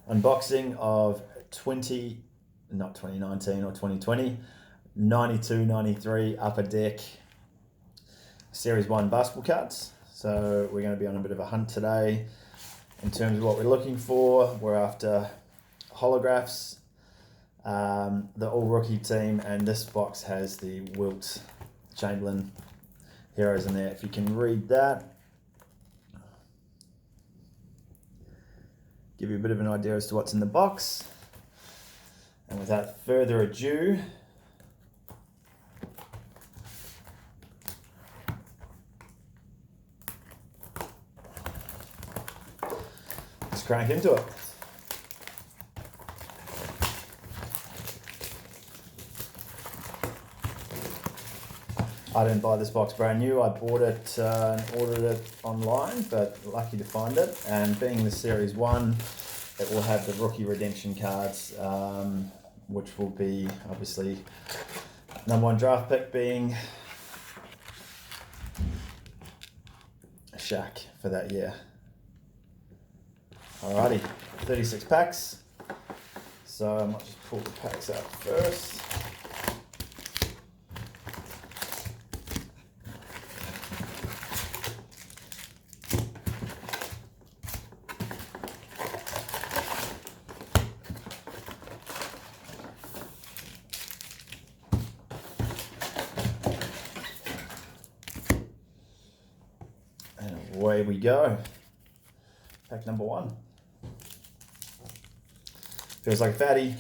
Unboxing of 2019 or 2020, 92-93 Upper Deck Series 1 basketball cards. So we're going to be on a bit of a hunt today in terms of what we're looking for. We're after holographs, the all-rookie team, and this box has the Wilt Chamberlain heroes in there. If you can read that, give you a bit of an idea as to what's in the box. And without further ado, let's crank into it. I didn't buy this box brand new. I bought it and ordered it online, but lucky to find it. And being the Series 1, it will have the rookie redemption cards, which will be obviously #1 draft pick being Shaq for that year. Alrighty, 36 packs. So I might just pull the packs out first. Away we go. Pack #1. Feels like a fatty.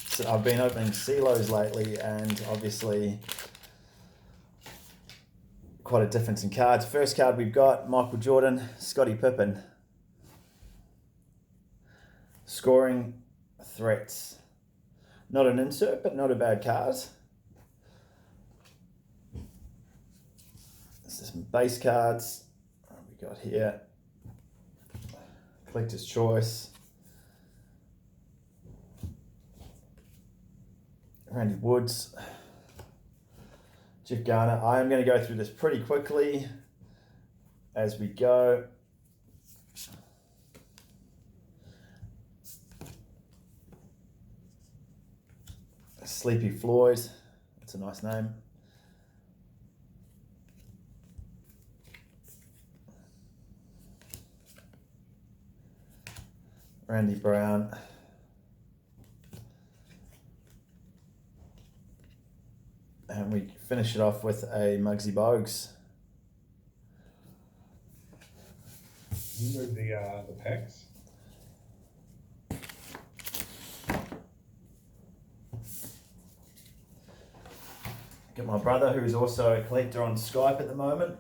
So I've been opening silos lately, and obviously quite a difference in cards. First card we've got Michael Jordan, Scottie Pippen. Scoring threats. Not an insert, but not a bad card. This is some base cards. What have we got here? Collector's Choice. Randy Woods. Jeff Garner. I am going to go through this pretty quickly as we go. Sleepy Floyd, that's a nice name. Randy Brown. And we finish it off with a Muggsy Bogues. You move the packs. Got my brother, who's also a collector, on Skype at the moment.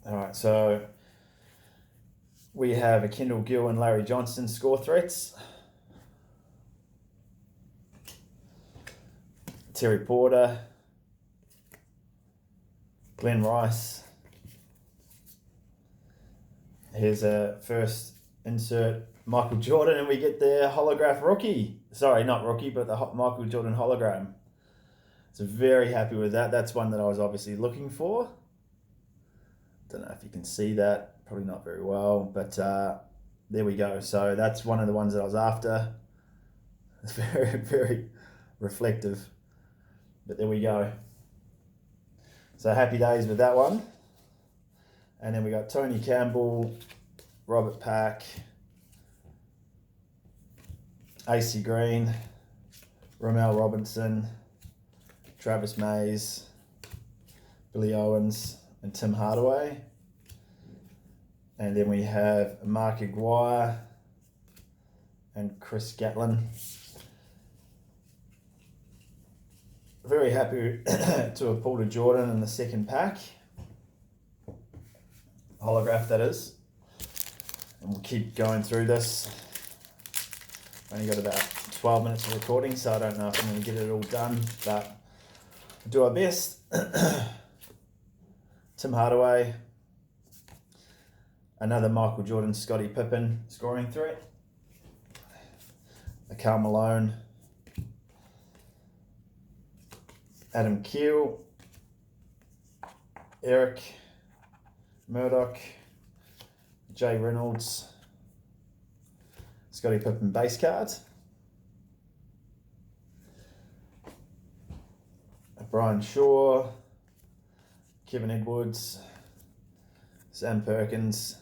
All right, so we have a Kendall Gill and Larry Johnson score threats. Terry Porter, Glenn Rice. Here's a first insert, Michael Jordan, and we get the holograph rookie. Sorry, not rookie, but the Michael Jordan hologram. So very happy with that. That's one that I was obviously looking for. Don't know if you can see that, probably not very well, but there we go. So that's one of the ones that I was after. It's very, very reflective, but there we go. So happy days with that one. And then we got Tony Campbell, Robert Pack, AC Green, Romel Robinson, Travis Mays, Billy Owens, and Tim Hardaway. And then we have Mark Aguirre and Chris Gatlin. Very happy to have pulled a Jordan in the second pack. Holograph, that is. And we'll keep going through this. Only got about 12 minutes of recording, so I don't know if I'm going to get it all done, but we'll do our best. Tim Hardaway, Another Michael Jordan, Scottie Pippen scoring threat. A Karl Malone. Adam Keel. Eric Murdoch. Jay Reynolds. Scottie Pippen base card. Brian Shaw, Kevin Edwards, Sam Perkins,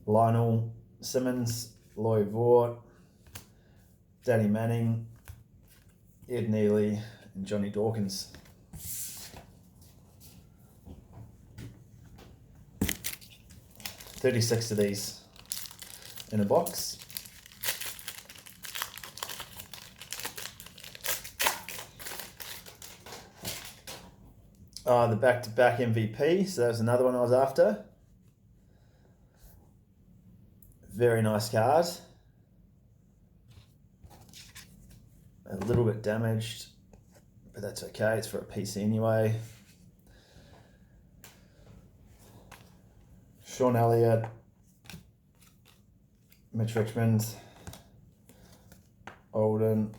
Lionel Simmons, Lloyd Vaught, Danny Manning, Ed Neely, and Johnny Dawkins. $36 of these in a box. The back-to-back MVP, so that was another one I was after. Very nice card. A little bit damaged, but that's okay, it's for a PC anyway. Sean Elliott, Mitch Richmond, Olden,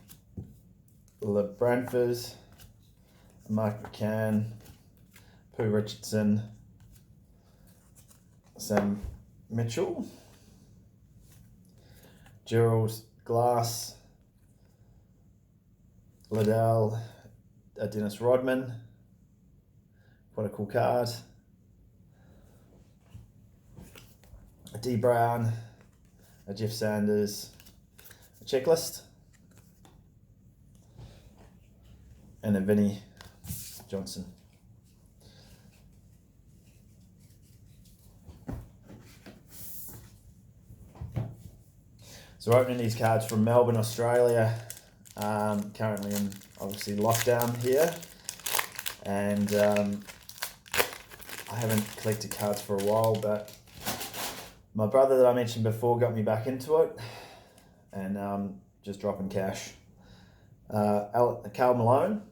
LeBranford, Mark McCann, Pooh Richardson, Sam Mitchell, Gerald Glass, Liddell, Dennis Rodman, quite a cool card, a D Brown, a Jeff Sanders, a checklist, and a Vinnie Johnson. So we're opening these cards from Melbourne, Australia. Currently in obviously lockdown here, and I haven't collected cards for a while, but my brother that I mentioned before got me back into it, and just dropping cash. Karl Malone,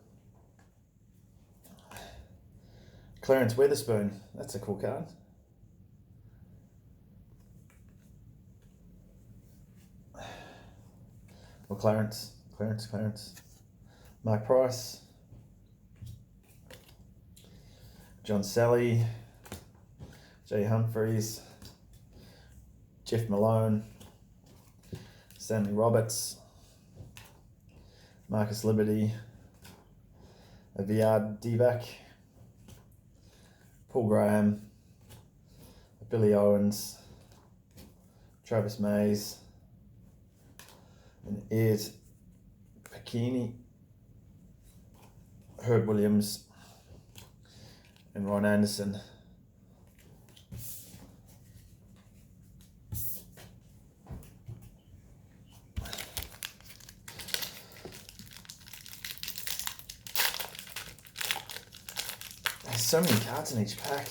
Clarence Weatherspoon, that's a cool card. Well, Clarence. Mark Price, John Sally, Jay Humphries, Jeff Malone, Stanley Roberts, Marcus Liberty, Aviad Divac, Paul Graham, Billy Owens, Travis Mays, and Ed Pacini, Herb Williams, and Ron Anderson. There's so many cards in each pack.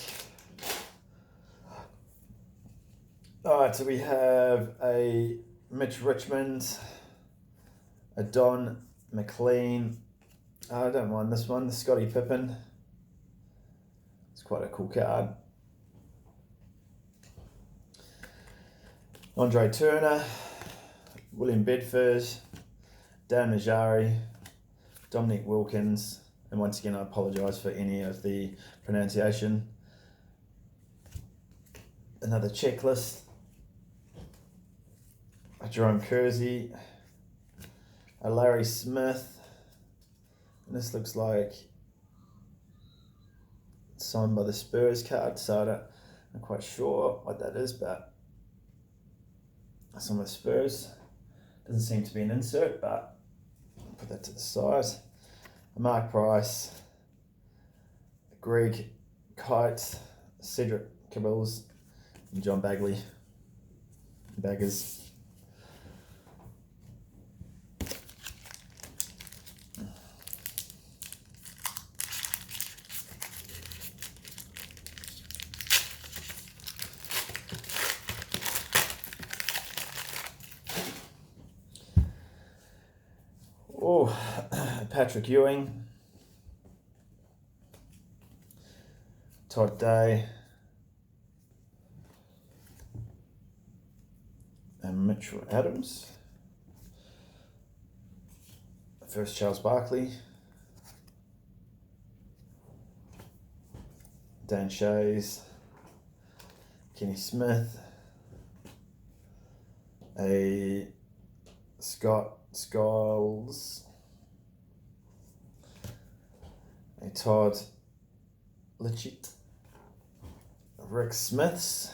Alright, so we have a Mitch Richmond, a Don McLean. I don't mind this one, the Scottie Pippen. It's quite a cool card. Andre Turner, William Bedford, Dan Najari, Dominic Wilkins, and once again I apologise for any of the pronunciation. Another checklist. A Jerome Kersey, a Larry Smith, and this looks like signed by the Spurs card, so I'm not quite sure what that is, but some of the Spurs. Doesn't seem to be an insert, but I'll put that to the side. Mark Price, Greg Kite, Cedric Cabrills, and John Bagley. Baggers. Oh, Patrick Ewing, Todd Day, Mitchell Adams. First Charles Barkley. Dan Shays. Kenny Smith. A Scott Scholes. A Todd Litchit. Rick Schmitz.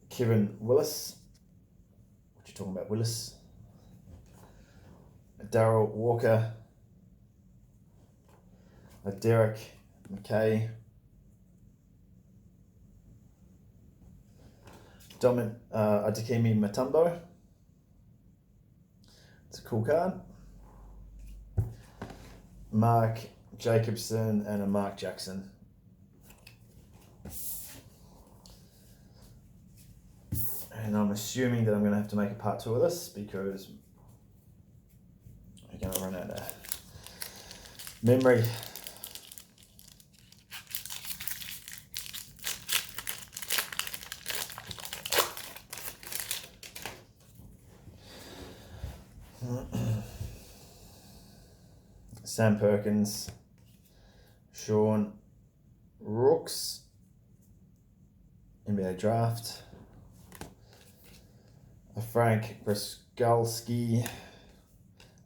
Kevin Willis. What you talking about, Willis? Darryl Walker. Derek McKay. Adekemi Mutombo. It's a cool card. Mark Jacobson and a Mark Jackson. And I'm assuming that I'm going to have to make a part 2 of this because I'm going to run out of memory. Sam Perkins, Sean Rooks, NBA Draft, Frank Briskalski,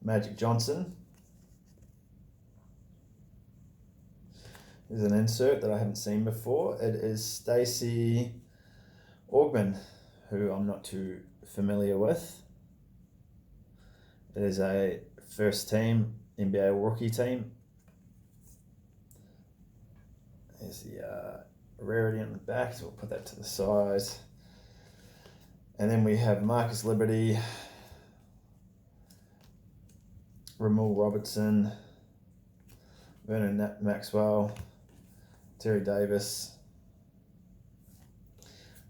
Magic Johnson. There's an insert that I haven't seen before. It is Stacey Augman, who I'm not too familiar with. It is a first team NBA rookie team. There's the rarity on the back, so we'll put that to the side. And then we have Marcus Liberty, Ramul Robertson, Vernon Maxwell, Terry Davis,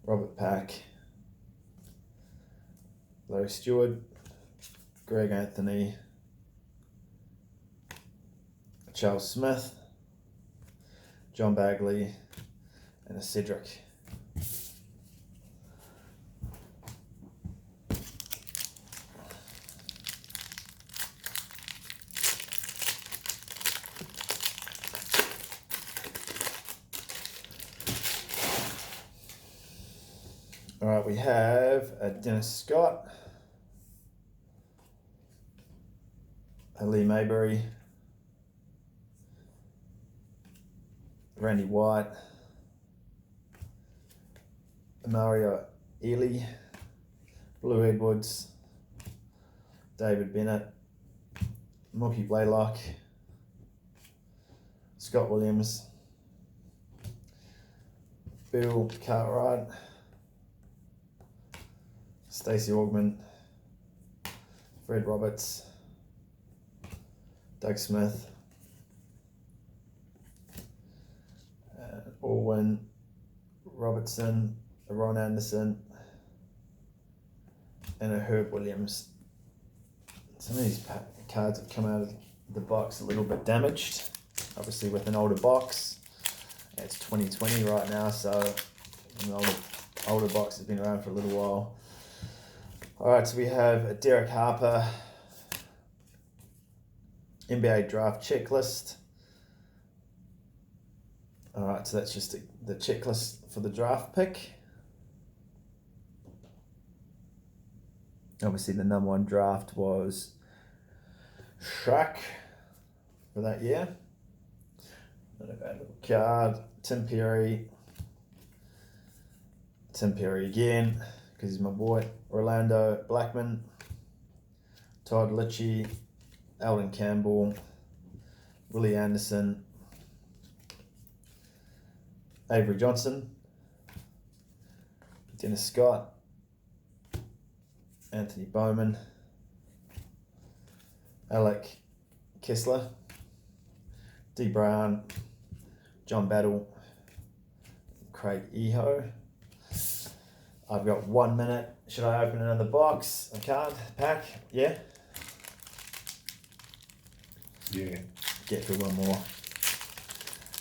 Robert Pack, Larry Stewart, Greg Anthony, Charles Smith, John Bagley, and a Cedric. All right, we have a Dennis Scott, a Lee Mayberry, Randy White, Mario Ely, Blue Edwards, David Bennett, Mookie Blaylock, Scott Williams, Bill Cartwright, Stacey Augman, Fred Roberts, Doug Smith, Orwin Robertson, a Ron Anderson, and a Herb Williams. Some of these cards have come out of the box a little bit damaged, obviously with an older box. It's 2020 right now, so an older box has been around for a little while. All right, so we have a Derek Harper NBA draft checklist. All right, so that's just the checklist for the draft pick. Obviously, the number 1 draft was Shaq for that year. And a bad little card. Tim Perry again, because he's my boy. Orlando Blackman, Todd Litchie, Alden Campbell, Willie Anderson, Avery Johnson, Dennis Scott, Anthony Bowman, Alec Kessler, D. Brown, John Battle, Craig Eho. I've got 1 minute. Should I open another box? I can't. Pack? Yeah? Yeah. Get through one more.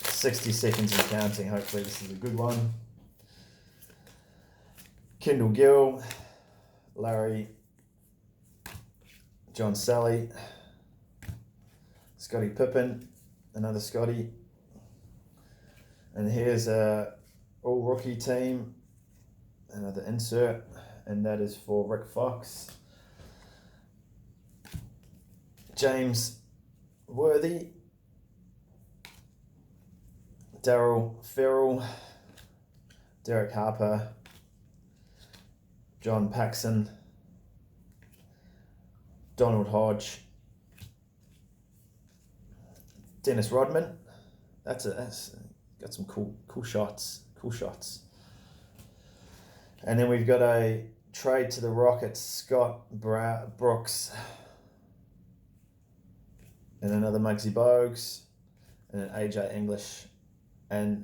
60 seconds and counting. Hopefully this is a good one. Kendall Gill, Larry, John Sally, Scotty Pippen, another Scotty. And here's a all rookie team, another insert, and that is for Rick Fox. James Worthy, Daryl Farrell, Derek Harper, John Paxson, Donald Hodge, Dennis Rodman. That's got some cool shots. And then we've got a trade to the Rockets, Scott Brooks, and another Muggsy Bogues, and an AJ English, and